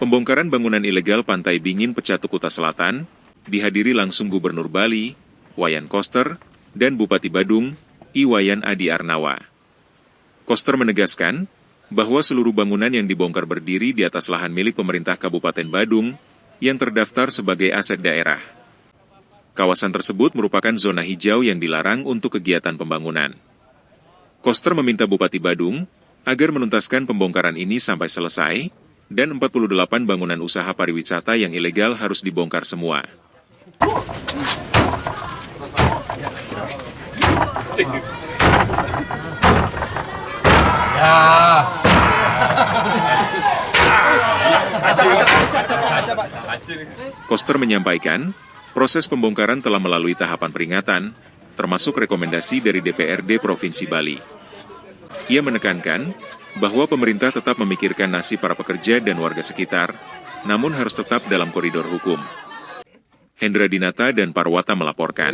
Pembongkaran bangunan ilegal Pantai Bingin Pecatu Kuta Selatan dihadiri langsung Gubernur Bali, Wayan Koster, dan Bupati Badung, Iwayan Adi Arnawa. Koster menegaskan bahwa seluruh bangunan yang dibongkar berdiri di atas lahan milik pemerintah Kabupaten Badung yang terdaftar sebagai aset daerah. Kawasan tersebut merupakan zona hijau yang dilarang untuk kegiatan pembangunan. Koster meminta Bupati Badung agar menuntaskan pembongkaran ini sampai selesai, dan 48 bangunan usaha pariwisata yang ilegal harus dibongkar semua. Koster menyampaikan, proses pembongkaran telah melalui tahapan peringatan, termasuk rekomendasi dari DPRD Provinsi Bali. Ia menekankan bahwa pemerintah tetap memikirkan nasib para pekerja dan warga sekitar, namun harus tetap dalam koridor hukum. Hendra Dinata dan Parwata melaporkan.